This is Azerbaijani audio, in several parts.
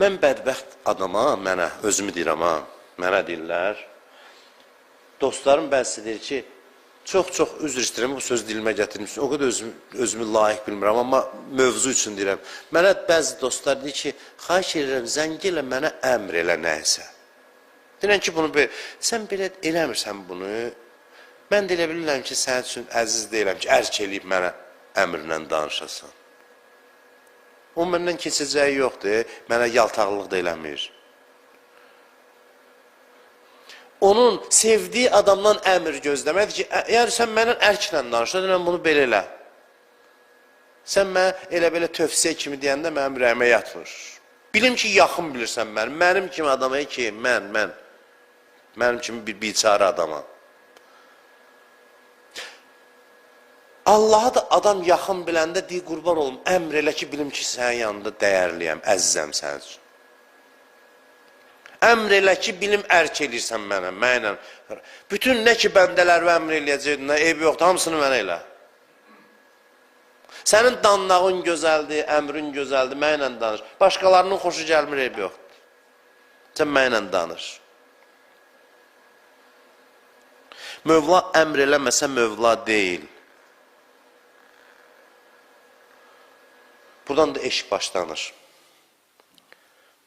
Mən bədbəxt adama, özümü deyirəm ha, mənə deyirlər. Dostlarım bəzi deyir ki, çox üzr istəyirəm, bu söz dilimə gətirmişsin. O qədər özümü layiq bilmirəm, amma mövzu üçün deyirəm. Mənə bəzi dostlar deyir ki, xahiş edirəm, zəng elə mənə əmr elə nəysə. Deyirəm ki, sən belə eləmirsən bunu. Mən də elə bilirəm ki, sənin üçün əziz deyirəm ki, ərk eləyib mənə əmrlə danışasan. O məndən keçəcəyi yoxdur, mənə yaltaqlıq da eləmir. Onun sevdiyi adamdan əmr gözləmədir ki, yəni sən mənə ərklə danışa, deyirəm bunu belə elə. Sən mənə elə-belə tövsiyə kimi deyəndə mənim ürəyimə yatmır. Bilim ki, yaxın bilirsən mənim kimi adama ki, mənim kimi bir biçarə adama. Allaha da adam yaxın biləndə deyir, qurban olum, əmr elə ki, bilim ki, sənin yanında dəyərliyəm, əzizəm sənin üçün. Əmr elə ki, bilim ərk eləyirsən mənə. Bütün nə ki, bəndələr və əmr eləyəcəkdir, eybi yoxdur, hamısını mənə elə. Sənin danlağın gözəldir, əmrin gözəldir, mənlə danış. Başqalarının xoşu gəlmir, eybi yoxdur. Sən mənlə danış. Mövla əmr eləməsə Mövla deyil. Buradan da eşq başlanır.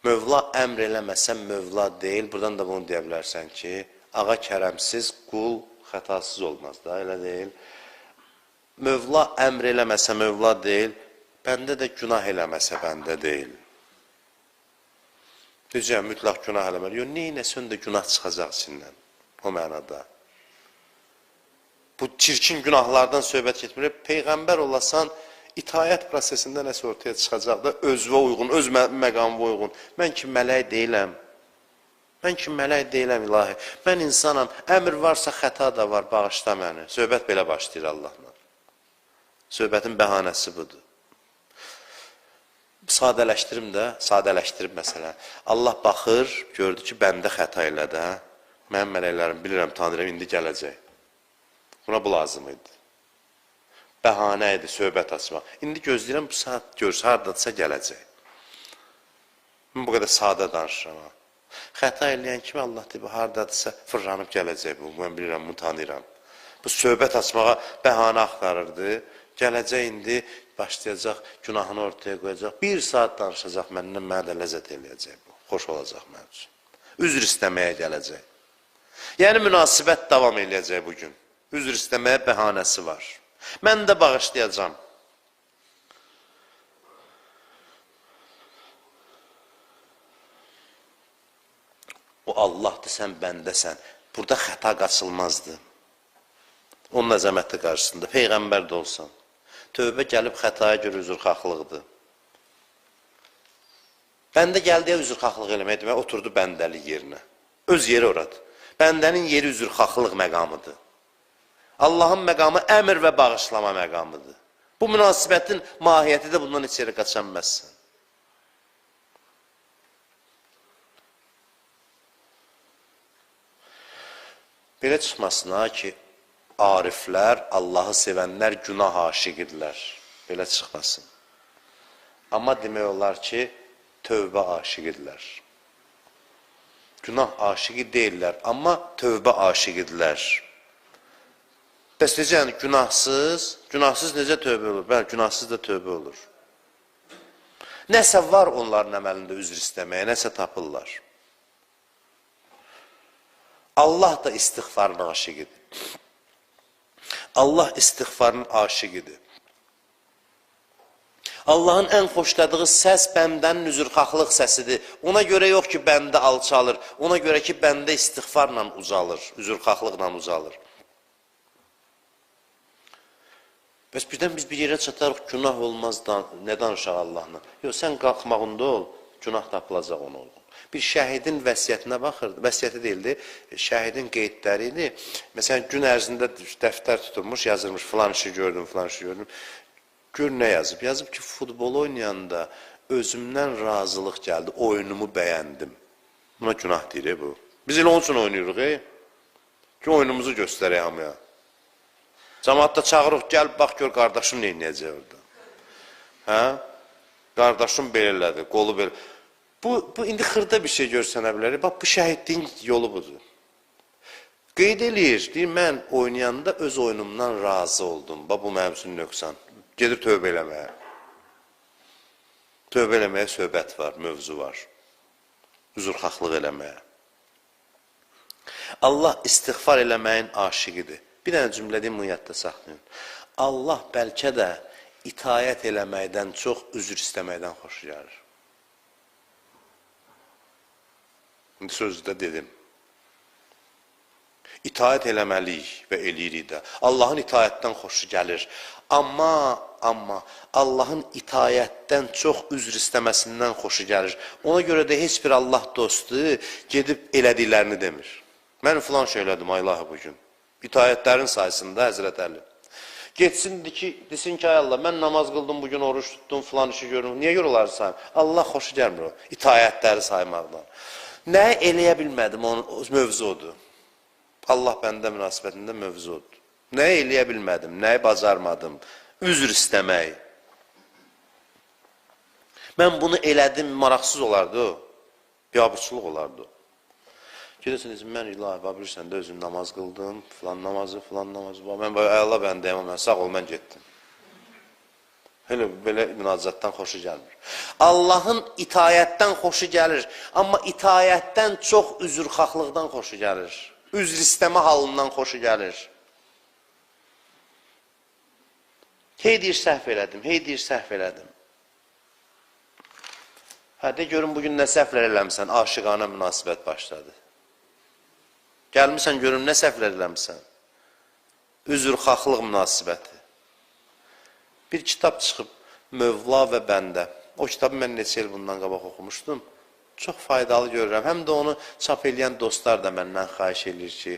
Mövla əmr eləməsə Mövla deyil. Buradan da bunu deyə bilərsən ki, ağa kərəmsiz, qul xətasız olmaz da, elə deyil. Mövla əmr eləməsə Mövla deyil, bəndə də günah eləməsə bəndə deyil. Deyəcəm, mütləq günah eləməli. Yox, neynəsən də günah çıxacaq içindən, o mənada. Bu çirkin günahlardan söhbət getmir. Peyğəmbər olasan, İtaət prosesində nəsə ortaya çıxacaq da, özvə uyğun, öz məqamına uyğun. Mən ki, mələk deyiləm. Mən ki, mələk deyiləm, ilahi. Mən insanam, əmr varsa xəta da var, bağışla məni. Söhbət belə başlayır Allahla. Söhbətin bəhanəsi budur. Sadələşdirib məsələn. Allah baxır, gördü ki, bəndə xəta elədi. Mənim mələklərim, bilirəm, tanıyırım, indi gələcək. Buna bu lazım idi. Bəhanə idi, söhbət açmaq. İndi gözləyirəm, bu saat görsə, haradadırsa gələcək. Mən bu qədər sadə danışıram. Xəta eləyən kimi Allah deyib, haradadırsa fırlanıb gələcək bu. Mən bilirəm, bunu tanıyıram. Bu söhbət açmağa bəhanə axtarırdı. Gələcək indi, başlayacaq, günahını ortaya qoyacaq. Bir saat danışacaq məndən, mənə də ləzzət eləyəcək bu. Xoş olacaq mənim üçün. Üzr istəməyə gələcək. Yəni, münasibət davam eləyəcək bugün. Üzr istəməyə bəhanəsi var. Mən də bağışlayacam. O Allahdır, sən bəndəsən. Burada xəta qaçılmazdı. Onun əzəməti qarşısında, Peyğəmbər də olsan. Tövbə gəlib xətaya görə üzrxaxlıqdır. Bəndə gəldiyə üzrxaxlıq eləmək demək, oturdu bəndəlik yerinə. Öz yeri oradır. Bəndənin yeri üzrxaxlıq məqamıdır. Allahın məqamı əmr və bağışlama məqamıdır. Bu münasibətin mahiyyəti də bundan heç yeri qaçanməzsən. Belə çıxmasın ha ki, ariflər, Allahı sevənlər günah aşiqidirlər. Belə çıxmasın. Amma demək olar ki, tövbə aşiqidirlər. Günah aşiqi deyirlər, amma tövbə aşiqidirlər. Bəs necə, yəni günahsız necə tövbə olur? Bəli, günahsız da tövbə olur. Nəsə var onların əməlində üzr istəməyə, nəsə tapırlar. Allah da istiğfarın aşiqidir. Allah istiğfarın aşiqidir. Allahın ən xoşladığı səs bəndənin üzrxahlıq səsidir. Ona görə yox ki, bəndə alçalır. Ona görə ki, bəndə istiğfarla ucalır, üzrxahlıqla ucalır. Bəs birdən biz bir yerə çatarıq, günah olmaz, nə danışaq Allahla? Yox, sən qalxmağında ol, günah tapılacaq ona olun. Bir şəhidin vəsiyyətinə baxırdı, vəsiyyəti deyildi, şəhidin qeydləri idi. Məsələn, gün ərzində dəftər tutulmuş, yazılmış, filan işi gördüm, filan işi gördüm. Gör nə yazıb? Yazıb ki, futbol oynayanda özümdən razılıq gəldi, oyunumu bəyəndim. Buna günah deyir bu. Biz elə onun üçün oynayırıq, ki, oyunumuzu göstərək hamıya. Cəmaatda çağırıq, gəl, bax, gör, qardaşım neynəyəcək orada. Hə? Qardaşım belə elədi, qolu belə. Bu indi xırda bir şey görsənə bilər. Bax, bu şəhidliyin yolu budur. Qeyd eləyir, deyir, mən oynayanda öz oyunumdan razı oldum. Bax, bu mənim üçün nöqsan. Gedir tövbə eləməyə. Tövbə eləməyə söhbət var, mövzu var. Üzrxahlıq eləməyə. Allah istiğfar eləməyin aşiqidir. Bir dənə cümlə deyim, bunu yadda saxlayın. Allah bəlkə də itayət eləməkdən çox üzr istəməkdən xoş gəlir. İndi sözdə dedim. İtaət eləməliyik və eləyirik də. Allahın itayətdən xoşu gəlir. Amma Allahın itayətdən çox üzr istəməsindən xoşu gəlir. Ona görə də heç bir Allah dostu gedib elədiklərini demir. Mən filan şey elədim, aylahi bugün. İtayətlərin sayəsində Həzrət Əli. Geçsin, desin ki, ay Allah, mən namaz qıldım, bugün oruç tutdum, filan işi görürüm. Niyə yoruları sayım? Allah xoşu gəlmir o, itayətləri saymaqdan. Nə eləyə bilmədim, onun mövzu odur. Allah bəndə münasibətində mövzudur. Nə eləyə bilmədim, nəyi bacarmadım, üzr istəmək. Mən bunu elədim, maraqsız olardı o, biabırçılıq olardı o. Gedəsiniz, mən ilahi, bilirsən də özüm namaz qıldım, filan namazı, mən Allah bəndəyəm, mən sağ ol, mən getdim. Belə münacatdan xoşu gəlmir. Allahın itayətdən xoşu gəlir, amma itayətdən çox üzrxahlıqdan xoşu gəlir. Üzr istəmə halından xoşu gəlir. Hey deyir, səhv elədim, hey deyir, səhv elədim. Hə, de görün, bugün nə səhvlər eləmsən, aşıqanə münasibət başladı. Gəlmirsən, görün, nə səhvlər eləmsən. Üzrxahlıq münasibəti. Bir kitab çıxıb, Mövla və Bəndə. O kitabı mən neçə il bundan qabaq oxumuşdum. Çox faydalı görürəm. Həm də onu çap eləyən dostlar da məndən xahiş edir ki,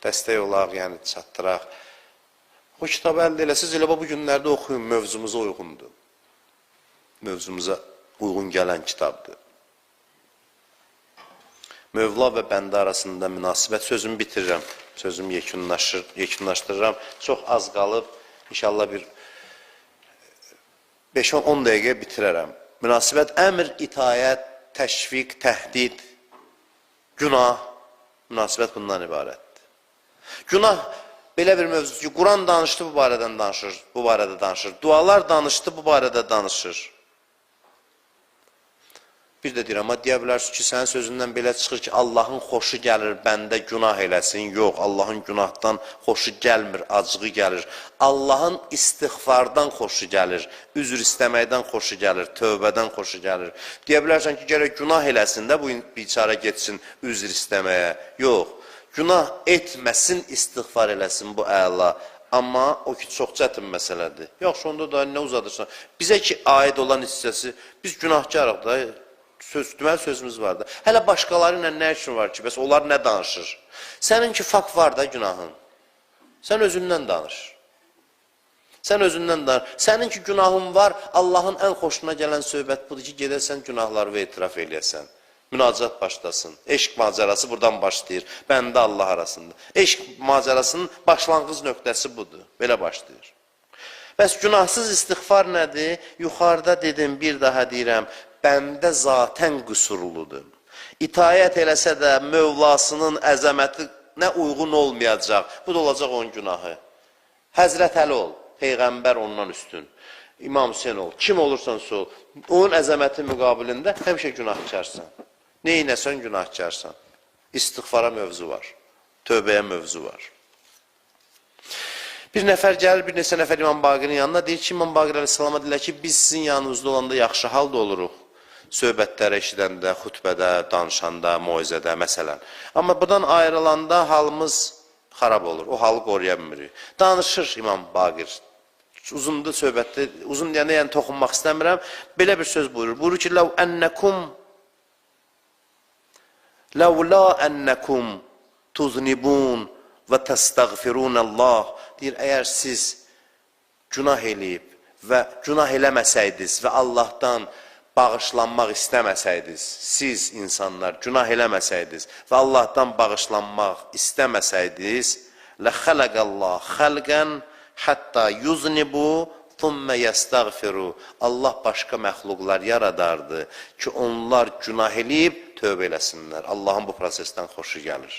dəstək olaq, yəni çatdıraq. O kitabı əldə eləsiz, elə bu günlərdə oxuyun, mövzumuza uyğundur. Mövzumuza uyğun gələn kitabdır. Mövla və Bəndə arasında münasibət, sözümü bitirirəm, sözümü yekunlaşdırıram. Çox az qalıb, inşallah bir 5-10 dəqiqə bitirərəm. Münasibət, əmr, itayət, təşviq, təhdid, günah, münasibət bundan ibarətdir. Günah, belə bir mövzudur ki, Quran danışdı, bu barədə danışır. Dualar danışdı, bu barədə danışır. Bir də deyir, amma deyə bilərsiniz ki, sənin sözündən belə çıxır ki, Allahın xoşu gəlir, bəndə günah eləsin. Yox, Allahın günahdan xoşu gəlmir, acığı gəlir. Allahın istiğfardan xoşu gəlir, üzr istəməkdən xoşu gəlir, tövbədən xoşu gəlir. Deyə bilərsən ki, gərək günah eləsin də bu biçara getsin üzr istəməyə. Yox, günah etməsin, istiğfar eləsin, bu əla. Amma o ki, çox çətin məsələdir. Yaxşı, onda da nə uzadırsan? Bizə ki, aid olan hissəsi, biz günahkarıq da, deməli sözümüz var da. Hələ başqaları ilə nə üçün var ki, bəs onlar nə danışır? Səninki fakt var da günahın. Sən özündən danış. Sən özündən danış. Səninki günahın var, Allahın ən xoşuna gələn söhbət budur ki, gedəsən günahları və etiraf eləyəsən. Münacat başlasın. Eşq macərası buradan başlayır. Bəndə Allah arasında. Eşq macərasının başlanğıc nöqtəsi budur. Belə başlayır. Bəs günahsız istiğfar nədir? Yuxarıda dedim, bir daha deyirəm. Bəndə zatən qüsurludur. İtayət eləsə də Mövlasının əzəmətinə uyğun olmayacaq. Bu da olacaq onun günahı. Həzrət Əli ol, Peyğəmbər ondan üstün. İmam Hüseyin ol, kim olursansa ol. Onun əzəməti müqabilində həmişə günahkarsan. Neynəsən günahkarsan. İstiğfara mövzu var, tövbəyə mövzu var. Bir nəfər gəlir, bir neçə nəfər İmam Baqirin yanına deyir ki, İmam Baqir Əleyhissalama deyirlər ki, biz sizin yanınızda olanda yaxşı halda oluruq. Söhbətlərə eşidəndə, xütbədə, danışanda, moizədə, məsələn. Amma buradan ayrılanda halımız xarab olur, o halı qoruya bilmirik. Danışır İmam Baqir. Uzundur söhbətdə, uzun deyəndə yəni toxunmaq istəmirəm. Belə bir söz buyurur. Buyurur ki, Ləvla ənəkum tuznibun və təstəğfirunəllah. Deyir, əgər siz günah eləyib və günah eləməsəydiniz və Allahdan bağışlanmaq istəməsəydiniz, siz insanlar günah eləməsəydiniz və Allahdan bağışlanmaq istəməsəydiniz, لَخَلَقَ اللّٰهِ خَلْقًا حَتَّى يُزْنِبُوا thumma yastaghfiru. Allah başqa məxluqlar yaradardı ki, onlar günah eləyib tövbə eləsinlər. Allahın bu prosesdən xoşu gəlir.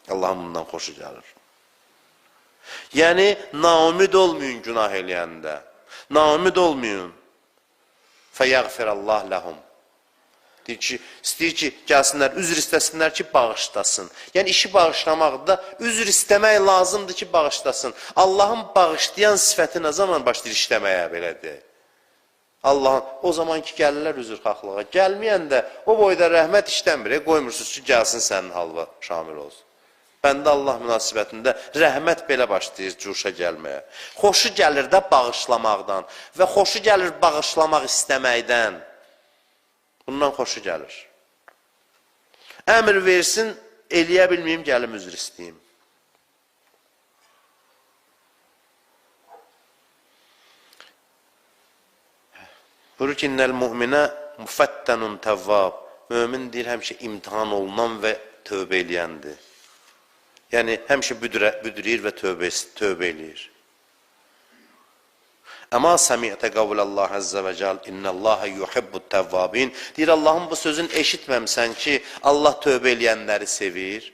Allahın bundan xoşu gəlir. Yəni, naumid olmayın günah eləyəndə. Naumid olmayın. Fəyəğfirəllah ləhum. Deyir ki, istəyir ki, gəlsinlər, üzr istəsinlər ki, bağışlasın. Yəni, işi bağışlamaqda üzr istəmək lazımdır ki, bağışlasın. Allahın bağışlayan sifəti nə zaman başlayır işləməyə belədir? Allahın, o zaman ki, gəlirlər üzrxahlığa. Gəlməyən də o boyda rəhmət işləmir, qoymursunuz ki, gəlsin sənin halva şamil olsun. Bəndə Allah münasibətində rəhmət belə başlayır cuşa gəlməyə. Xoşu gəlir də bağışlamaqdan və xoşu gəlir bağışlamaq istəməkdən. Bundan xoşu gəlir. Əmr versin, eləyə bilməyim, gəlim üzr istəyim. Buyurur ki, innəl müminə müfəttənun təvvab. Mömin deyir, həmişə imtihan olunan və tövbə eləyəndir. Yəni, həmişə büdürür və tövbə eləyir. Əma səmiyyətə qavuləllah əzzə və cəl, innəlləhə yuhibbut təvvabin. Deyir, Allahın bu sözünü eşitməmsən ki, Allah tövbə eləyənləri sevir.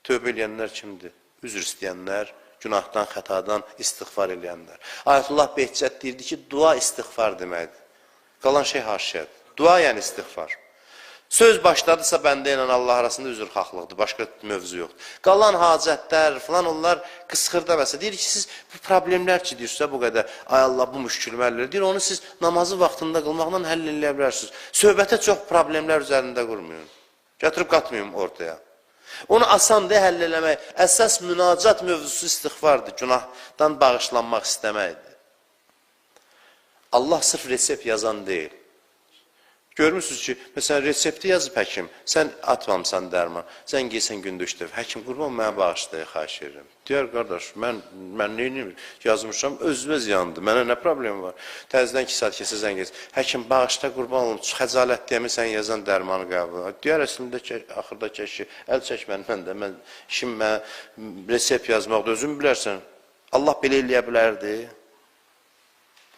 Tövbə eləyənlər kimdir? Üzr istəyənlər, günahdan, xətadan istiğfar eləyənlər. Ayətullah Behçət deyirdi ki, dua istiğfar deməkdir. Qalan şey haşiyyədir. Dua yəni istiğfar. Söz başladısa bəndə ilə Allah arasında üzrxahlıqdır, başqa mövzu yoxdur. Qalan hacətlər, falan onlar qısxırda məsələ. Deyir ki, siz bu problemlər ki, deyirsə bu qədər, ay Allah, bu müşkülməllər, deyir, onu siz namazı vaxtında qılmaqla həll eləyə bilərsiniz. Söhbətə çox problemlər üzərində qurmayın. Gətirib qatmayın ortaya. Onu asan deyə həll eləmək, əsas münacat mövzusu istiğfardır, günahdan bağışlanmaq istəməkdir. Allah sırf resept yazan deyil. Görmürsünüz ki, məsələn, resepti yazıb həkim, sən atmamısan dərman, sən geysən gündə 3 dəfə, həkim qurban mənə bağışlayı, xahiş edirəm. Deyər, qardaş, mən neyini yazmışam, özünüz yandı, mənə nə problem var? Təzdən 2 saat kesə zəng etsin, həkim bağışla, qurban olun, xəcalət deyəmi sən yazan dərmanı qəbul. Deyər, əslində, axırda ki, əl çək məndən də, işim mənə resept yazmaqda özün bilərsən, Allah belə eləyə bilərdi.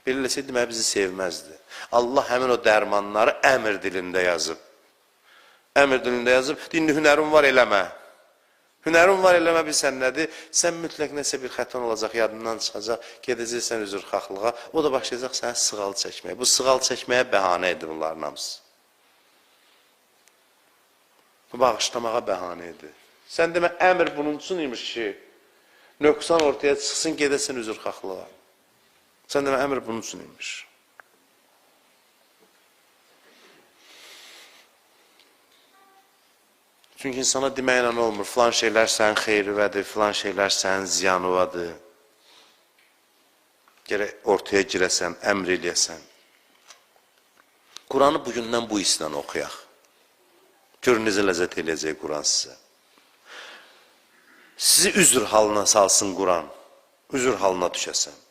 Belə eləsəydi, demək bizi sevməzdi. Allah həmin o dərmanları əmr dilində yazıb. Əmr dilində yazıb, deyir, hünərin var eləmə. Hünərin var eləmə bilsən nədir? Sən mütləq nəsə bir xətan olacaq, yadından çıxacaq, gedəcəksən üzrxahlığa, o da başlayacaq sənə sığal çəkməyə. Bu sığal çəkməyə bəhanə edir bunların hamısı. Bu bağışlamağa bəhanə edir. Sən demə, əmr bunun üçün imiş ki, nöqsan ortaya çıxsın, gedəsən üzrxahlığa. Sən demə, əmr bunun üçün imiş. Çünki insana deməklə olmur, filan şeylər sənin xeyrivədir, filan şeylər sənin ziyanıvadır. Gərək ortaya girəsən, əmr eləyəsən. Quranı bugündən bu hisslə oxuyaq. Gör, necə ləzzət eləyəcək Quran sizə. Sizi üzr halına salsın Quran, üzr halına düşəsən.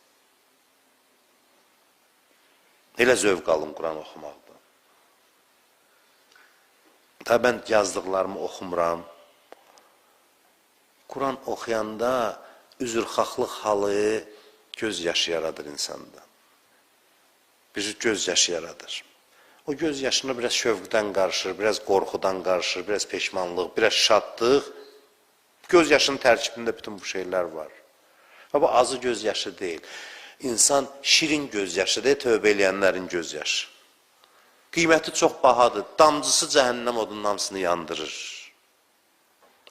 Elə zövq alın Quran oxumaqda. Tabi mən yazdıqlarımı oxumuram. Quran oxuyanda üzrxahlıq halı göz yaşı yaradır insanda. Bir göz yaşı yaradır. O göz yaşına biraz şövqdən qarışır, biraz qorxudan qarışır, biraz peşmanlıq, biraz şadlıq. Göz yaşının tərkibində bütün bu şeylər var. Bu azı göz yaşı deyil. İnsan şirin göz yaşıdır, tövbə eləyənlərin göz yaşı. Qiyməti çox bahadır, damcısı cəhənnəm odunun hamısını yandırır.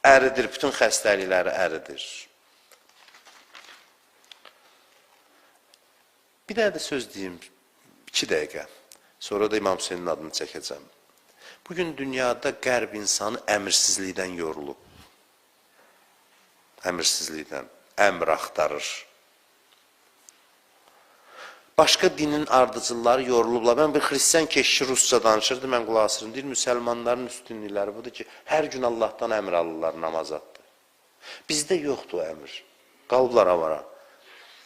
Əridir, bütün xəstəlikləri əridir. Bir də söz deyim, 2 dəqiqə. Sonra da İmam Hüseynin adını çəkəcəm. Bugün dünyada qərb insanı əmirsizlikdən yorulub. Əmirsizlikdən, əmr axtarır. Başqa dinin ardıcılları yorulublar. Mən bir xristiyan keşişi rusca danışırdı, mən qulaq asırım. Deyir, müsəlmanların üstünlükləri budur ki, hər gün Allahdan əmr alırlar namazatdır. Bizdə yoxdur o əmr. Qalıblar avara.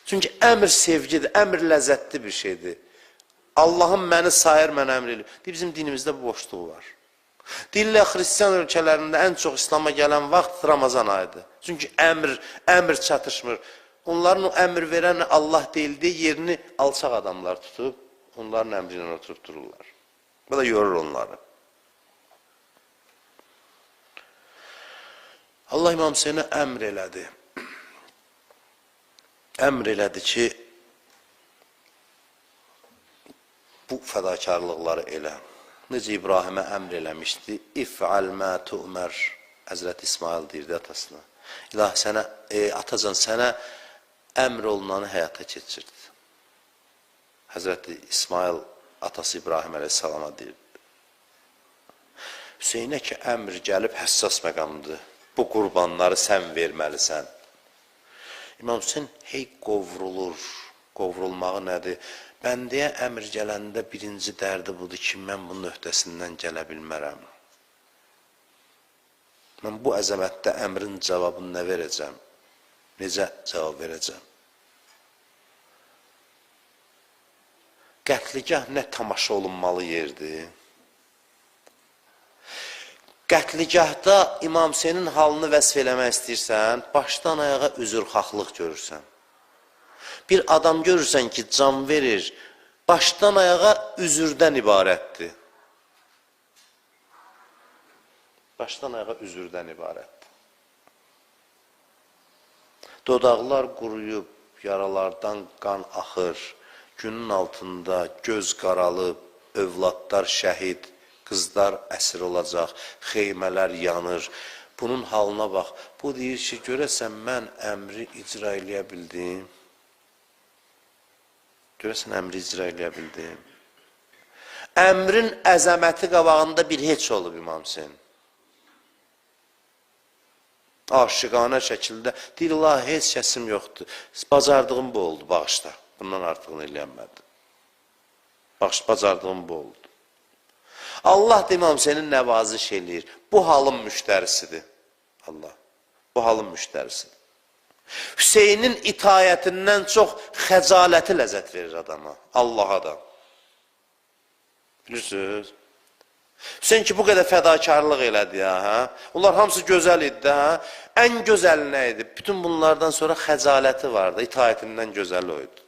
Çünki əmr sevgidir, əmr ləzzətli bir şeydir. Allahım məni sayır, mən əmr edir. Deyir, bizim dinimizdə bu boşluğu var. Deyirlər, xristiyan ölkələrində ən çox İslama gələn vaxt Ramazan ayıdır. Çünki əmr çatışmır. onların o əmr verən Allah deyildi, yerini alçaq adamlar tutub, onların əmri ilə oturub dururlar. Bu da yorur onları. Allah İmam Hüseynə əmr elədi. Əmr elədi ki, bu fədakarlıqları elə. Necə İbrahimə əmr eləmişdi? İf'al mə tu'mər. Həzrət İsmail deyirdi atasına. İlahi sənə, atacan sənə əmr olunanı həyata keçirdi. Həzrət İsmail atası İbrahim əleyhissalama deyirdi. Hüseynə ki, əmr gəlib həssas məqamdır. Bu qurbanları sən verməlisən. İmam Hüseyn hey qovrulur. Qovrulmağı nədir? Bəndəyə əmr gələndə birinci dərdi budur ki, mən bunun öhdəsindən gələ bilmərəm. Mən bu əzəmətdə əmrin cavabını nə verəcəm? Necə cavab verəcəm? Qətligah nə tamaşa olunmalı yerdir? Qətligahda İmam Hüseynin halını vəsf eləmək istəyirsən, başdan ayağa üzrxahlıq görürsən. Bir adam görürsən ki, can verir, başdan ayağa üzürdən ibarətdir. Başdan ayağa üzürdən ibarətdir. Dodaqlar quruyub, yaralardan qan axır, günün altında göz qaralıb, övladlar şəhid, qızlar əsir olacaq, xeymələr yanır. Bunun halına bax, bu deyir ki, görəsən mən əmri icra eləyə bildim. Görəsən əmri icra eləyə bildim. Əmrin əzəməti qabağında bir heç olub İmam Hüseyin. Aşıqanə şəkildə deyir, Allah, heç kəsim yoxdur. Bacardığım bu oldu, bağışla. Bundan artıqını eləyənmədi. Bacardığım bu oldu. Allah da İmam Hüseynin nəvaziş eləyir. Bu halın müştərisidir. Allah. Bu halın müştərisidir. Hüseynin itayətindən çox xəcaləti ləzzət verir adama. Allaha da. Bilirsiniz? Hüseyin ki, bu qədər fədakarlıq elədi ya. Hə? Onlar hamısı gözəl idi də. Hə? Ən gözəl nə idi? Bütün bunlardan sonra xəcaləti vardı. İtayətindən gözəl o idi.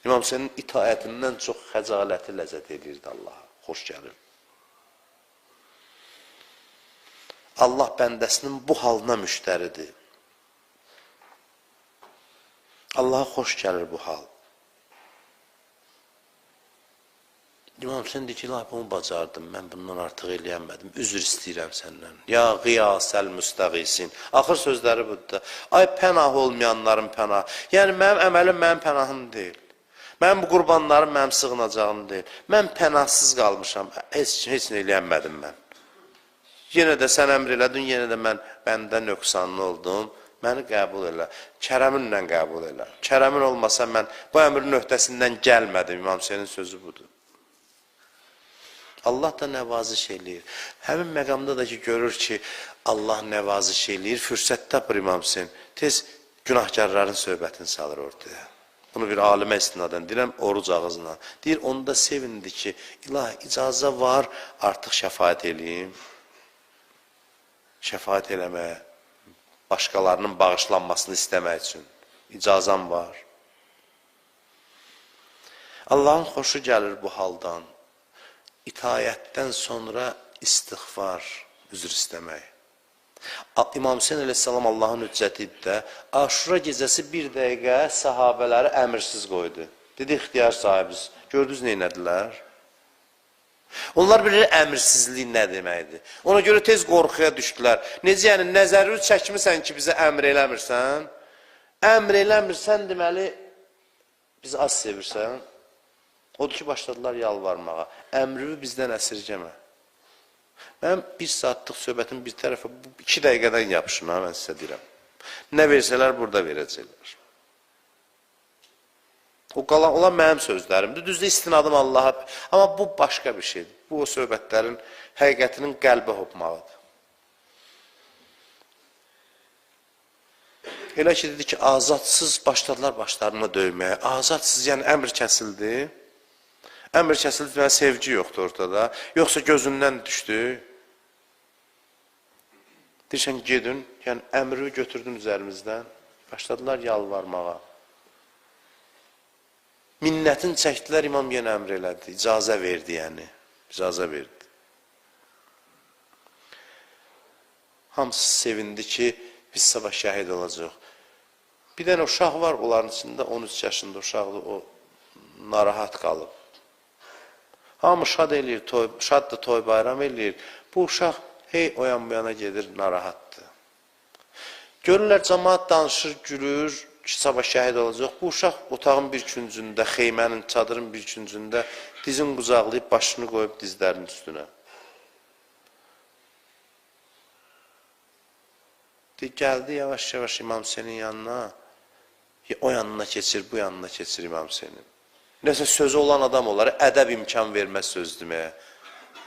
İmam Hüseynin itayətindən çox xəcaləti ləzzət edirdi Allaha. Xoş gəlir. Allah bəndəsinin bu halına müştəridir. Allaha xoş gəlir bu hal. İmam Hüseyin deyir ki, ilahi bunu bacardım, mən bundan artıq eləyənmədim, üzr istəyirəm səndən. Ya qiyasəl müstəqisin. Axır sözləri budur. Ay pənah olmayanların pənah. Yəni mənim əməlim mənim pənahım deyil. Mənim bu qurbanlarım mənim sığınacağım deyil. Mən pənahsız qalmışam, heç nə eləyənmədim mən. Yenə də sən əmr elədin, yenə də mən bəndə nöqsanlı oldum. Məni qəbul elə, kərəminlə qəbul elə. Kərəmin olmasa mən bu əmrin öhdəsindən gəlmədim. İmam Hüseynin sözü budur. Allah da nəvaziş eləyir. Həmin məqamda da ki, görür ki, Allah nəvaziş eləyir, fürsət tapır İmam Hüseyin. Tez günahkarların söhbətini salır ortaya. Bunu bir alimə istinadən deyirəm, oruc ağızla. Deyir, onda sevindi ki, ilahi icazə var, artıq şəfaət eləyim. Şəfaət eləməyə, başqalarının bağışlanmasını istəmək üçün. İcazam var. Allahın xoşu gəlir bu haldan. İtayətdən sonra istiğfar, üzr istəmək. İmam Hüseyin əleyhissalam Allahın hüccətidir də, Aşura gecəsi bir dəqiqə sahabələri əmirsiz qoydu. Dedi, ixtiyar sahibiz. Gördünüz neynədilər? Onlar bilir əmirsizlik nə deməkdir. Ona görə tez qorxuya düşdülər. Necə yəni, nəzərül çəkmirsən ki, bizə əmr eləmirsən? Əmr eləmirsən, deməli, bizi az sevirsən. Odur ki, başladılar yalvarmağa. Əmrimi bizdən əsirgəmə. Mən bir saatlıq söhbətin bir tərəfə 2 dəqiqədən yapışın, mən sizə deyirəm. Nə versələr, burada verəcəklər. O qalan olan mənim sözlərimdir. Düzdür, istinadım Allaha. Amma bu başqa bir şeydir. Bu, o söhbətlərin həqiqətinin qəlbə hopmağıdır. Elə ki, dedi ki, azadsız başladılar başlarına döyməyə. Azadsız, yəni əmr kəsildi. Əmr kəsildi, deməli, sevgi yoxdur ortada. Yoxsa gözündən düşdü. Deyirsən, gedin, yəni əmri götürdün üzərimizdən. Başladılar yalvarmağa. Minnətin çəkdilər, imam yenə əmr elədi, icazə verdi yəni, icazə verdi. Hamısı sevindi ki, biz sabah şəhid olacaq. Bir dənə uşaq var, onların içində 13 yaşında uşaqdır, o narahat qalıb. Hamı şad eləyir, şad da toy bayram eləyir. Bu uşaq hey o yan bu yana gedir, narahatdır. Görürlər, cəmaat danışır, gülür, ki, sabah şəhid olacaq. Bu uşaq otağın bir küncündə, xeymənin, çadırın bir küncündə dizin qucaqlayıb, başını qoyub dizlərinin üstünə. Gəldi yavaş-yavaş İmam Hüseynin yanına, o yanına keçir, bu yanına keçir İmam Hüseynin. Nəsə sözü olan adam olar, ədəb imkan verməz söz deməyə.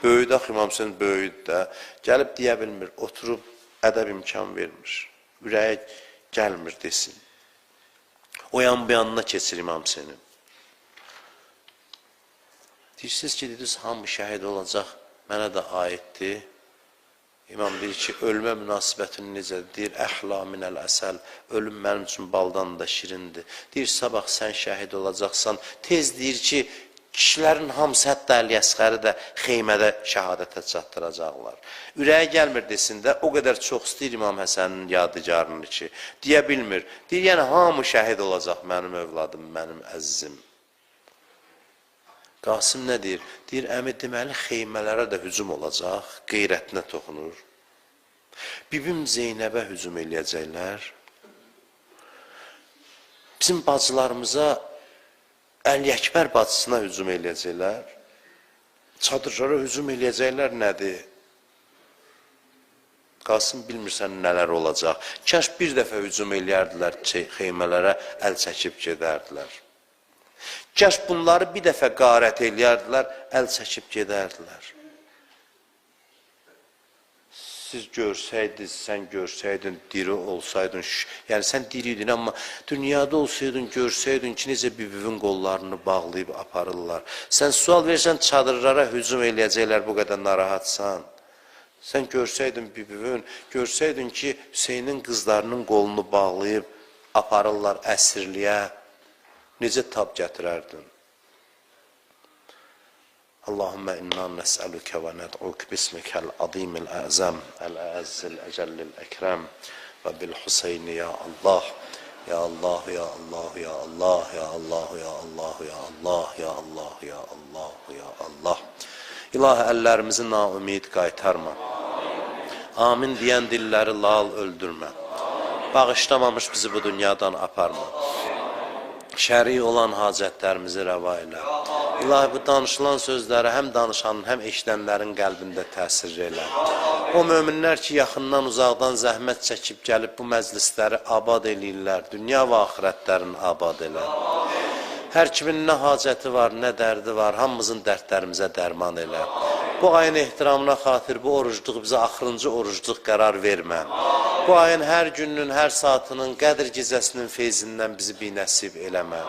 Böyüdü, İmam Hüseyin böyüdü də, gəlib deyə bilmir, oturub ədəb imkan vermir. Ürəyə gəlmir desin. O yan bu yanına keçir İmam Hüseynin. Deyirsiniz ki, dediniz, hamı şəhid olacaq, mənə də aiddir. İmam deyir ki, ölmə münasibətin necədir? Deyir, əhla minəl əsəl, ölüm mənim üçün baldan da şirindir. Deyir, sabah sən şəhid olacaqsan, tez deyir ki, kişilərin hamısı, hətta Əli Əsqəri də xeymədə şəhadətə çatdıracaqlar. Ürəyə gəlmir desin də, o qədər çox istəyir İmam Həsənin yadigarını ki, deyə bilmir. Deyir, yəni hamı şəhid olacaq mənim övladım, mənim əzizim. Qasım nə deyir? Deyir, əmi deməli xeymələrə də hücum olacaq, qeyrətinə toxunur. Bibim Zeynəbə hücum eləyəcəklər. Bizim bacılarımıza Əli Əkbər bacısına hücum eləyəcəklər. Çadırlara hücum eləyəcəklər nədir? Qasım bilmirsən nələr olacaq. Kaş bir dəfə hücum eləyərdilər xeymələrə, əl çəkib gedərdilər. Kaş bunları bir dəfə qarət eləyərdilər, əl çəkib gedərdilər. Siz görsəydiniz, sən görsəydin, diri olsaydın, yəni sən diriydin, amma dünyada olsaydın, görsəydin ki, necə bibivin qollarını bağlayıb aparırlar. Sən sual versən, çadırlara hücum eləyəcəklər, bu qədər narahatsan. Sən görsəydin bibivin, görsəydin ki, Hüseynin qızlarının qolunu bağlayıb aparırlar əsirliyə. Necə tab gətirərdin? Allahümmə inna nəsəlükə və nəd'uk bismikəl azimil əzəm, əl-əzzil əcəllil əkrəm və bil-Hüseyni ya Allah, ya Allah, ya Allah, ya Allah, ya Allah, ya Allah, ya Allah, ya Allah, ya Allah, ya Allah. İlahi, əllərimizi naümid qaytarma. Amin deyən dilləri lal öldürmə. Bağışlamamış bizi bu dünyadan aparma. Şəri olan hacətlərimizi rəva elə. İlahi, bu danışılan sözləri həm danışanın, həm eşidənlərin qəlbində təsir elə. O möminlər ki, yaxından, uzaqdan zəhmət çəkib gəlib bu məclisləri abad eləyirlər, dünya və axirətlərini abad elə. Hər kimin nə hacəti var, nə dərdi var, hamımızın dərdlərimizə dərman elə. Bu ayın ehtiramına xatir bu orucluq bizə axırıncı orucluq qərar vermə. Bu ayın hər gününün, hər saatının, qədr gecəsinin feyzindən bizi binəsib eləmə.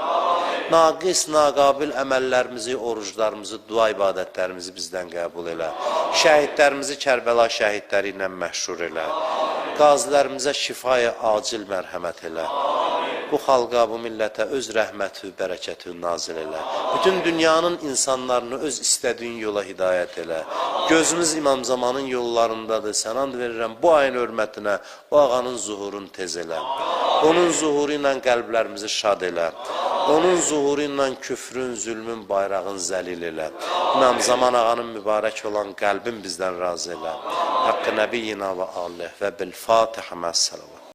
Naqis, naqabil əməllərimizi, oruclarımızı, dua ibadətlərimizi bizdən qəbul elə. Şəhidlərimizi Kərbəla şəhidləri ilə məşhur elə. Qazilərimizə şifaya acil mərhəmət elə. Bu xalqa, bu millətə öz rəhməti, bərəkəti nazil elə. Bütün dünyanın insanlarını öz istədiyin yola hidayət elə. Gözümüz İmam Zamanın yollarındadır. Sən and verirəm bu ayın hörmətinə, o ağanın zuhurunu tez elə. Onun zuhuru ilə qəlblərimizi şad elə. Onun zuhuru ilə küfrün, zülmün, bayrağın zəlil elə. İmam Zaman ağanın mübarək olan qəlbin bizdən razı elə. Haqqı Nəbiyyina və alih və bil-Fatihə məs-salavat.